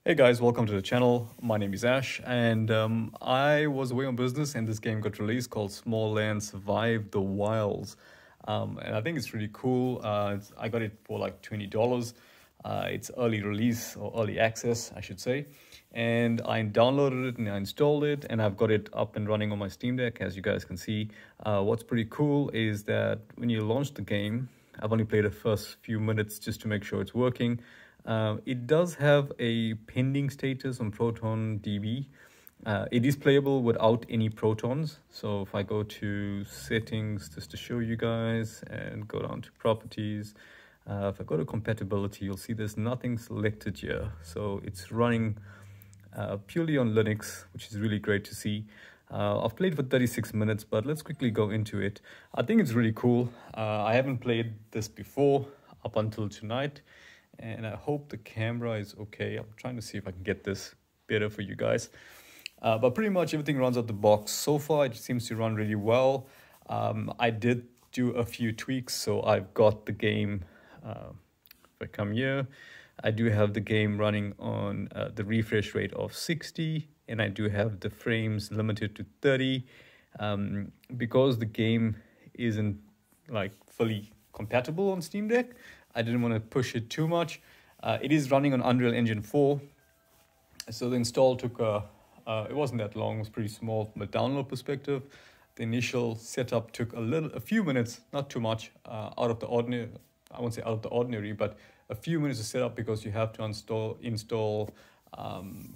Hey guys, welcome to the channel. My name is Ash, and I was away on business, and this game got released called Smalland Survive the Wilds. And I think it's really cool. I got it for like $20. It's early release or early access, I should say. And I downloaded it and I installed it, and I've got it up and running on my Steam Deck, as you guys can see. What's pretty cool is that when you launch the game, I've only played the first few minutes just to make sure it's working. It does have a pending status on Proton DB. It is playable without any protons. So if I go to settings just to show you guys and go down to properties, if I go to compatibility, you'll see there's nothing selected here. So it's running purely on Linux, which is really great to see. I've played for 36 minutes, but let's quickly go into it. I think it's really cool. I haven't played this before up until tonight, and I hope the camera is okay. I'm trying to see if I can get this better for you guys. But pretty much everything runs out the box. So far, it seems to run really well. I did do a few tweaks, so I've got the game, if I come here, I do have the game running on the refresh rate of 60, and I do have the frames limited to 30. Because the game isn't like fully compatible on Steam Deck, I didn't want to push it too much. It is running on Unreal Engine 4. So the install took, it wasn't that long, it was pretty small from a download perspective. The initial setup took a few minutes, not too much, out of the ordinary. I won't say out of the ordinary, but a few minutes to set up, because you have to install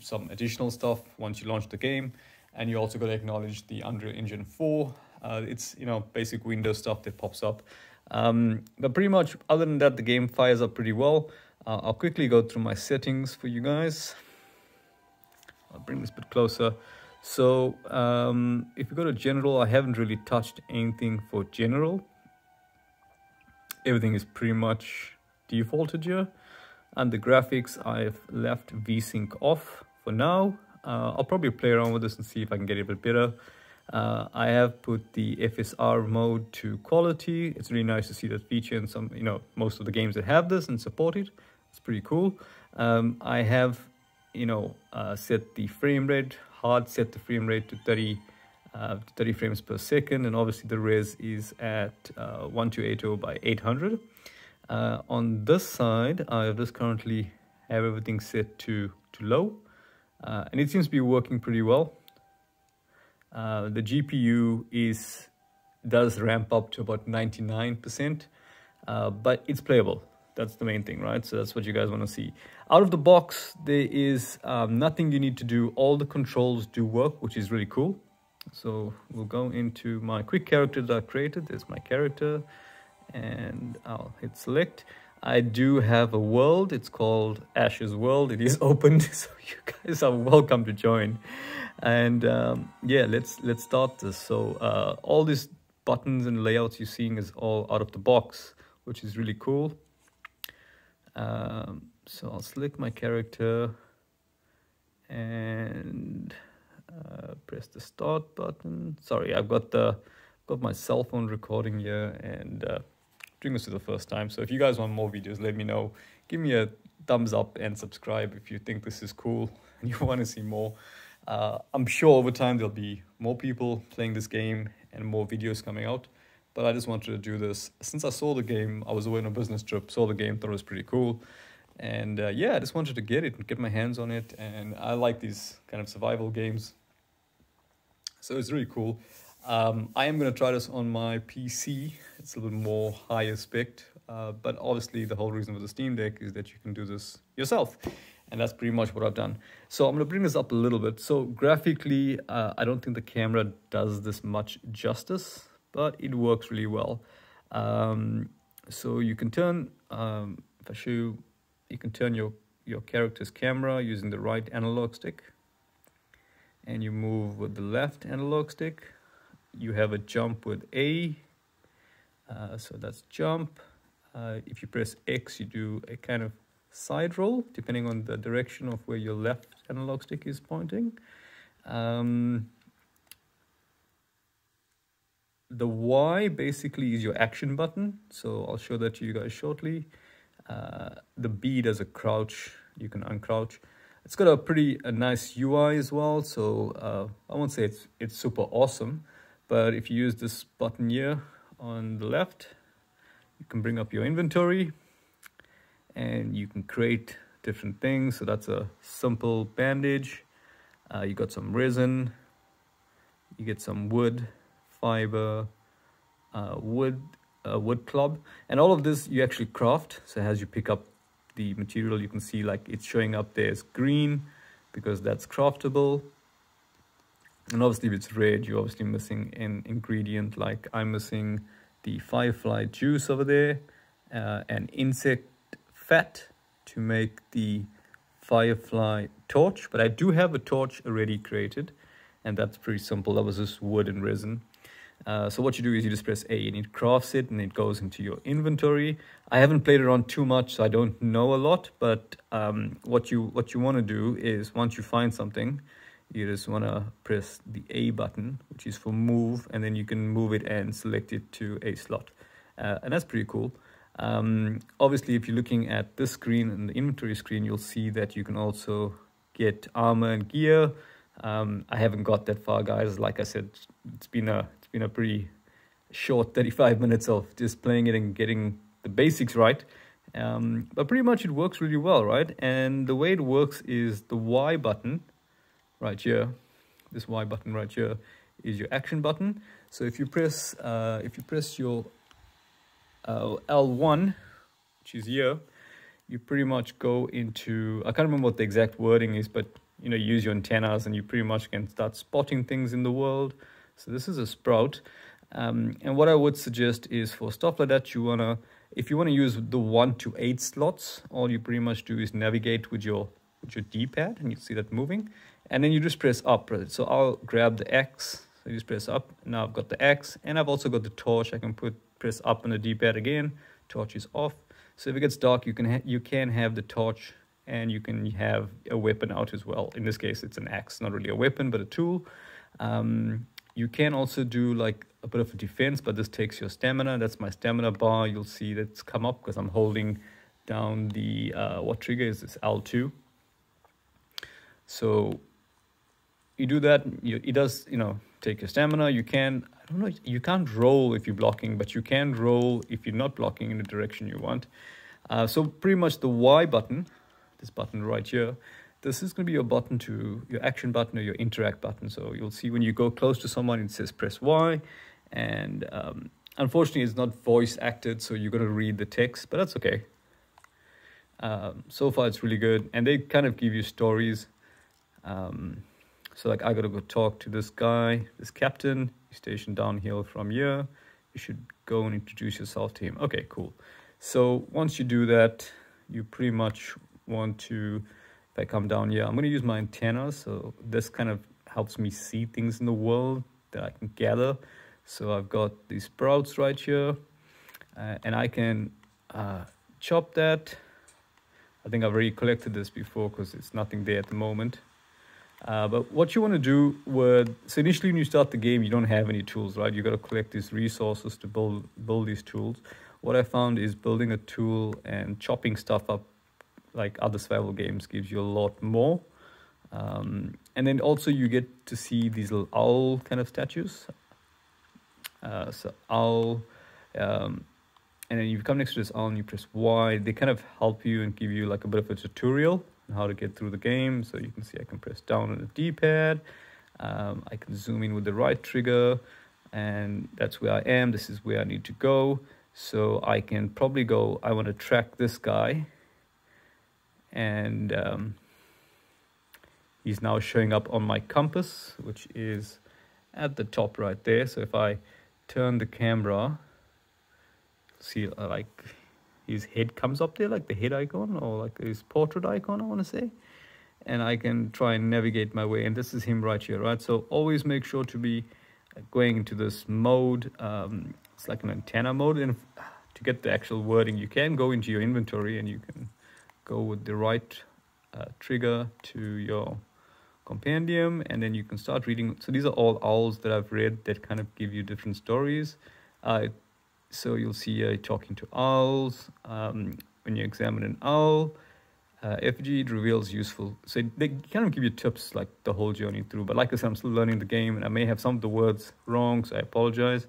some additional stuff once you launch the game. And you also got to acknowledge the Unreal Engine 4. It's, basic Windows stuff that pops up. But pretty much other than that, the game fires up pretty well. I'll quickly go through my settings for you guys. I'll bring this a bit closer. So if you go to general, I haven't really touched anything for general. Everything is pretty much defaulted here. And the graphics, I've left VSync off for now. I'll probably play around with this and see if I can get it a bit better. I have put the FSR mode to quality. It's really nice to see that feature in some, most of the games that have this and support it. It's pretty cool. I have, set the frame rate, set the frame rate to 30 frames per second, and obviously the res is at 1280 by 800. On this side, I just currently have everything set to low, and it seems to be working pretty well. The GPU does ramp up to about 99%, but it's playable. That's the main thing, right? So that's what you guys want to see. Out of the box, there is nothing you need to do. All the controls do work, which is really cool. So we'll go into my quick character that I created. There's my character, and I'll hit select. I do have a world. It's called Ash's World. It is open, so you guys are welcome to join. And yeah, let's start this. So all these buttons and layouts you're seeing is all out of the box, which is really cool. So I'll select my character and press the start button. Sorry, I've got my cell phone recording here, and doing this for the first time. So if you guys want more videos, let me know. Give me a thumbs up and subscribe if you think this is cool and you want to see more. I'm sure over time there'll be more people playing this game and more videos coming out, but I just wanted to do this. Since I saw the game, I was away on a business trip, saw the game, thought it was pretty cool. And yeah, I just wanted to get it and get my hands on it. And I like these kind of survival games, so it's really cool. I am going to try this on my PC. It's a little more higher spec, but obviously the whole reason for the Steam Deck is that you can do this yourself. And that's pretty much what I've done. So I'm going to bring this up a little bit. So graphically, I don't think the camera does this much justice, but it works really well. So you can turn, if I show you, you can turn your character's camera using the right analog stick. And you move with the left analog stick. You have a jump with A. So that's jump. If you press X, you do a kind of side roll, depending on the direction of where your left analog stick is pointing. The Y basically is your action button, so I'll show that to you guys shortly. The B does a crouch, you can uncrouch. It's got a nice UI as well, so I won't say it's super awesome, but if you use this button here on the left, you can bring up your inventory and you can create different things. So that's a simple bandage. You got some resin, you get some wood, fiber, wood club, and all of this you actually craft. So as you pick up the material, you can see like it's showing up there as green because that's craftable. And obviously if it's red, you're obviously missing an ingredient. Like I'm missing the firefly juice over there, and insect fat to make the firefly torch. But I do have a torch already created, and that's pretty simple. That was just wood and resin. So what you do is you just press A and it crafts it and it goes into your inventory. I haven't played around too much, so I don't know a lot, but what you want to do is once you find something, you just want to press the A button, which is for move, and then you can move it and select it to a slot. And that's pretty cool. Obviously, if you're looking at this screen and the inventory screen, you'll see that you can also get armor and gear. I haven't got that far, guys. Like I said, it's been a pretty short 35 minutes of just playing it and getting the basics right. But pretty much it works really well, right? And the way it works is the Y button right here. This Y button right here is your action button. So if you press your L1, which is here, you pretty much go into, I can't remember what the exact wording is, but you know, use your antennas and you pretty much can start spotting things in the world. So this is a sprout. And what I would suggest is for stuff like that, if you want to use the 1 to 8 slots, all you pretty much do is navigate with your D-pad, and you see that moving. And then you just press up. Right? So I'll grab the X. So you just press up. Now I've got the X, and I've also got the torch. I can press up on the D-pad again. Torch is off. So if it gets dark, you can have the torch, and you can have a weapon out as well. In this case, it's an axe, not really a weapon, but a tool. You can also do like a bit of a defense, but this takes your stamina. That's my stamina bar. You'll see that's come up because I'm holding down the, what trigger is this? L2. So you do that, it does, take your stamina. You can, I don't know, you can't roll if you're blocking, but you can roll if you're not blocking in the direction you want. So pretty much the Y button, this button right here, this is going to be your button to your action button or your interact button. So you'll see when you go close to someone, it says press Y. And unfortunately, it's not voice acted, so you're going to read the text, but that's okay. So far, it's really good. And they kind of give you stories. So like I got to go talk to this guy, this captain. He's stationed downhill from here. You should go and introduce yourself to him. Okay, cool. So once you do that, you pretty much want to, if I come down here, I'm going to use my antennas. So this kind of helps me see things in the world that I can gather. So I've got these sprouts right here, and I can chop that. I think I've already collected this before because it's nothing there at the moment. But what you want to do so initially when you start the game, you don't have any tools, right? You got to collect these resources to build these tools. What I found is building a tool and chopping stuff up like other survival games gives you a lot more. And then also you get to see these little owl kind of statues. So owl, and then you come next to this owl and you press Y. They kind of help you and give you like a bit of a tutorial on how to get through the game. So you can see I can press down on the D-pad. I can zoom in with the right trigger, and that's where I am. This is where I need to go. So I can probably go, I want to track this guy. And he's now showing up on my compass, which is at the top right there. So if I turn the camera, see like his head comes up there, like the head icon or like his portrait icon, I want to say. And I can try and navigate my way. And this is him right here, right? So always make sure to be going into this mode. It's like an antenna mode. And to get the actual wording, you can go into your inventory and you can go with the right trigger to your compendium, and then you can start reading. So these are all owls that I've read that kind of give you different stories. So you'll see talking to owls. When you examine an owl, FG reveals useful. So they kind of give you tips like the whole journey through. But like I said, I'm still learning the game and I may have some of the words wrong, so I apologize.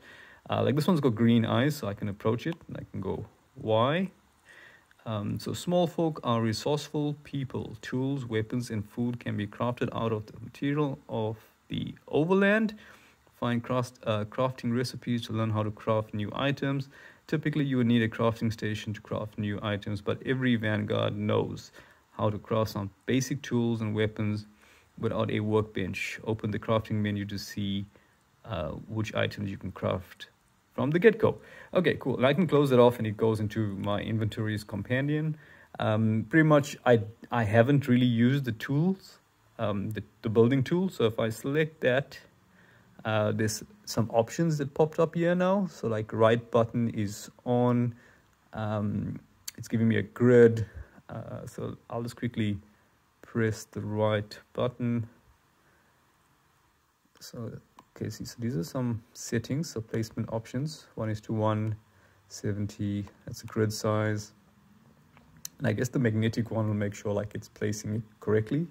Like this one's got green eyes, so I can approach it. And I can go Y. So small folk are resourceful people. Tools, weapons, and food can be crafted out of the material of the overland. Find crafting recipes to learn how to craft new items. Typically, you would need a crafting station to craft new items, but every vanguard knows how to craft some basic tools and weapons without a workbench. Open the crafting menu to see which items you can craft from the get-go. Okay, cool. And I can close it off and it goes into my inventories companion. Pretty much, I haven't really used the tools, the building tool. So if I select that, there's some options that popped up here now. So like right button is on. It's giving me a grid. So I'll just quickly press the right button. So okay, so these are some settings. So placement options, 1:1, 70. That's a grid size. And I guess the magnetic one will make sure like it's placing it correctly.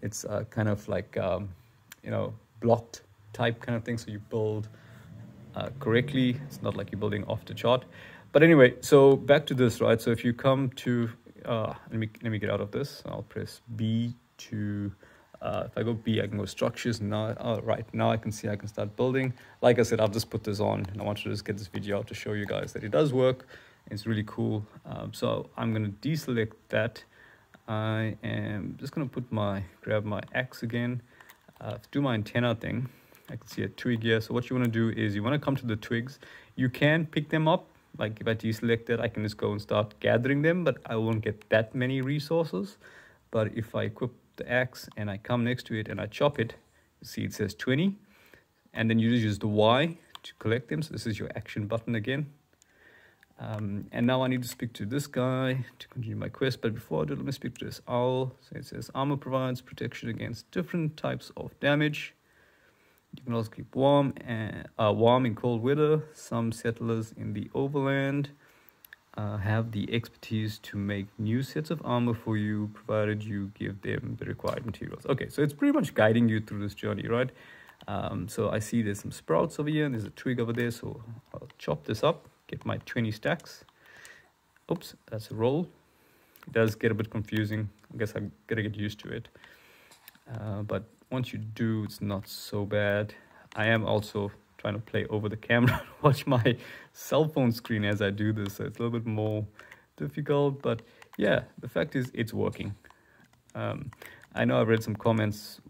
It's kind of like blocked type kind of thing, so you build correctly. It's not like you're building off the chart. But anyway, so back to this, right? So if you come to let me get out of this. I'll press B to if I go B, I can go structures. Now right now I can see I can start building. Like I said, I've just put this on and I want to just get this video out to show you guys that it does work. It's really cool. So I'm going to deselect that. I am just going to grab my axe again, do my antenna thing. I can see a twig here. So what you want to do is you want to come to the twigs. You can pick them up. Like if I deselect it, I can just go and start gathering them, but I won't get that many resources. But if I equip the axe and I come next to it and I chop it, you see it says 20. And then you just use the Y to collect them. So this is your action button again. And now I need to speak to this guy to continue my quest. But before I do, let me speak to this owl. So it says armor provides protection against different types of damage. You can also keep warm in cold weather. Some settlers in the overland have the expertise to make new sets of armor for you, provided you give them the required materials. Okay, so it's pretty much guiding you through this journey, right? So I see there's some sprouts over here and there's a twig over there. So I'll chop this up, get my 20 stacks. Oops, that's a roll. It does get a bit confusing. I guess I'm gonna get used to it. But once you do, it's not so bad. I am also trying to play over the camera and watch my cell phone screen as I do this, so it's a little bit more difficult. But yeah, the fact is it's working. I know I read some comments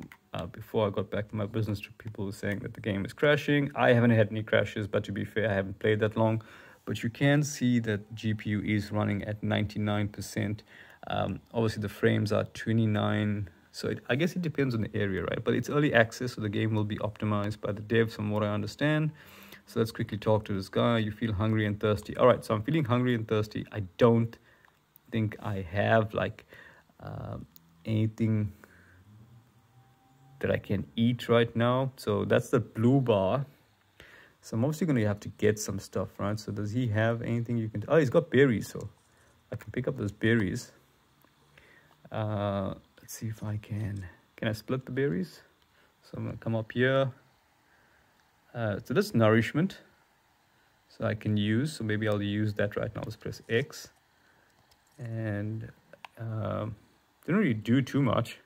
before I got back to my business trip, people were saying that the game is crashing. I haven't had any crashes, but to be fair, I haven't played that long. But you can see that GPU is running at 99%. Obviously the frames are 29. So I guess it depends on the area, right? But it's early access, so the game will be optimized by the devs from what I understand. So let's quickly talk to this guy. You feel hungry and thirsty. All right, so I'm feeling hungry and thirsty. I don't think I have like anything that I can eat right now. So that's the blue bar. So I'm obviously going to have to get some stuff, right? So does he have anything you can... Oh, he's got berries, so I can pick up those berries. Let's see if I can I split the berries? So I'm gonna come up here. So that's nourishment. So I can use, so maybe I'll use that right now. Let's press X. And didn't really do too much.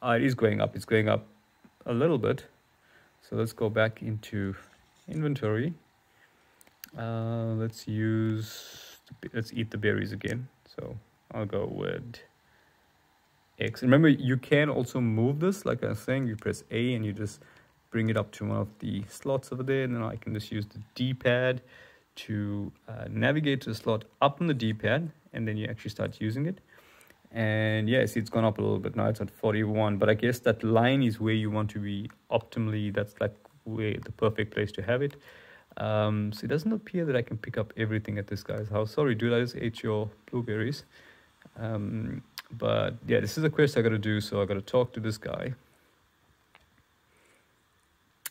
It is going up, it's going up a little bit. So let's go back into inventory. Let's eat the berries again. So I'll go with X. And remember, you can also move this, like I was saying, you press A and you just bring it up to one of the slots over there, and then I can just use the D-pad to navigate to the slot up on the D-pad, and then you actually start using it. And yeah, see, it's gone up a little bit now, it's at 41, but I guess that line is where you want to be optimally. That's like where the perfect place to have it. So it doesn't appear that I can pick up everything at this guy's house. Sorry dude, I just ate your blueberries. But yeah, this is a quest I got to do, so I got to talk to this guy.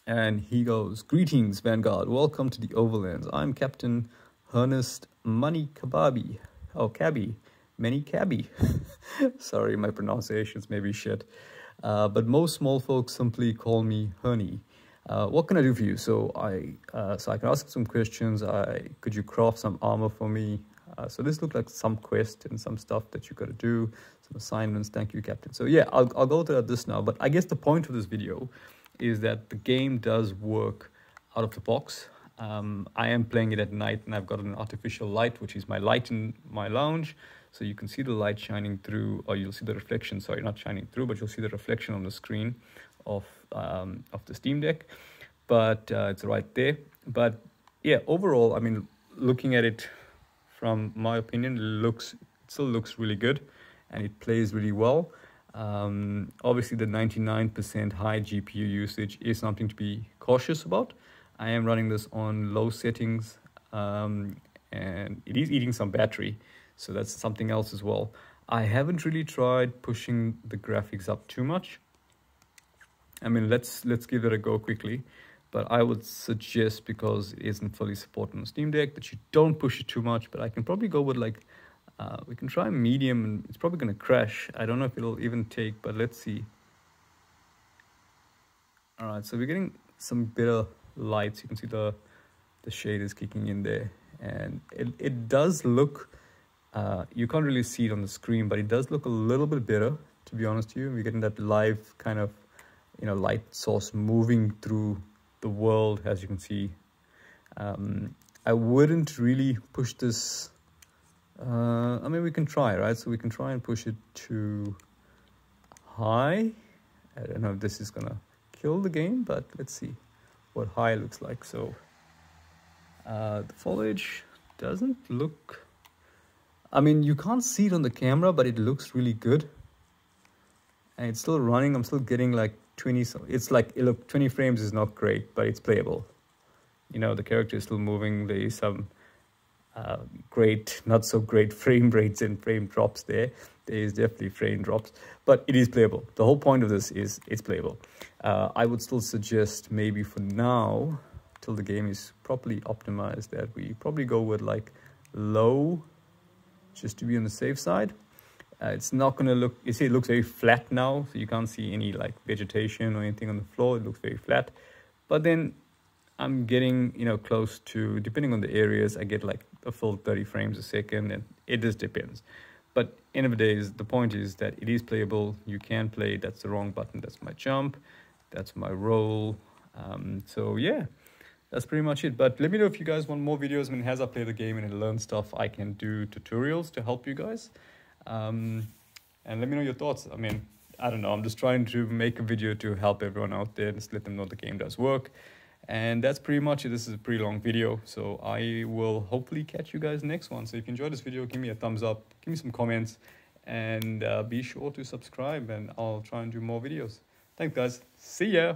And he goes, "Greetings, Vanguard. Welcome to the Overlands. I'm Captain Ernest Money Kababi. Oh, Cabby. many cabbie. Sorry, my pronunciations may be shit. But most small folks simply call me Honey. What can I do for you? So I can ask some questions. Could you craft some armor for me? So this looked like some quest and some stuff that you got to do, some assignments. Thank you, Captain. So yeah, I'll go through this now. But I guess the point of this video is that the game does work out of the box. I am playing it at night, and I've got an artificial light, which is my light in my lounge. So you can see the light shining through, or you'll see the reflection. Sorry, not shining through, but you'll see the reflection on the screen of the Steam Deck. But it's right there. But yeah, overall, I mean, looking at it from my opinion, it still looks really good, and it plays really well. Obviously, the 99% high GPU usage is something to be cautious about. I am running this on low settings, and it is eating some battery, so that's something else as well. I haven't really tried pushing the graphics up too much. I mean, let's give it a go quickly. But I would suggest, because it isn't fully supported on the Steam Deck, that you don't push it too much. But I can probably go with like, we can try medium, and it's probably going to crash. I don't know if it'll even take, but let's see. All right, so we're getting some better lights. You can see the shade is kicking in there. And it does look, you can't really see it on the screen, but it does look a little bit better, to be honest with you. We're getting that live kind of, light source moving through the world, as you can see. I wouldn't really push this. I mean, we can try, right? So we can try and push it to high. I don't know if this is gonna kill the game, but let's see what high looks like. So the foliage doesn't look, I mean, you can't see it on the camera, but it looks really good. And it's still running. I'm still getting like 20, so it's like, look, 20 frames is not great, but it's playable. The character is still moving. There is some great, not so great frame rates and frame drops there. There is definitely frame drops, but it is playable. The whole point of this is it's playable. I would still suggest, maybe for now, till the game is properly optimized, that we probably go with like low, just to be on the safe side. It's not going to look, you see, it looks very flat now, so you can't see any like vegetation or anything on the floor. It looks very flat. But then I'm getting, close to, depending on the areas, I get like a full 30 frames a second, and it just depends. But end of the day, the point is that it is playable. You can play. That's the wrong button. That's my jump. That's my roll. So yeah, that's pretty much it. But let me know if you guys want more videos. I mean, as I play the game and I learn stuff, I can do tutorials to help you guys. And let me know your thoughts. I mean, I don't know. I'm just trying to make a video to help everyone out there, just let them know the game does work. And that's pretty much it. This is a pretty long video, so I will hopefully catch you guys next one. So if you enjoyed this video, give me a thumbs up, give me some comments, and be sure to subscribe, and I'll try and do more videos. Thanks, guys. See ya.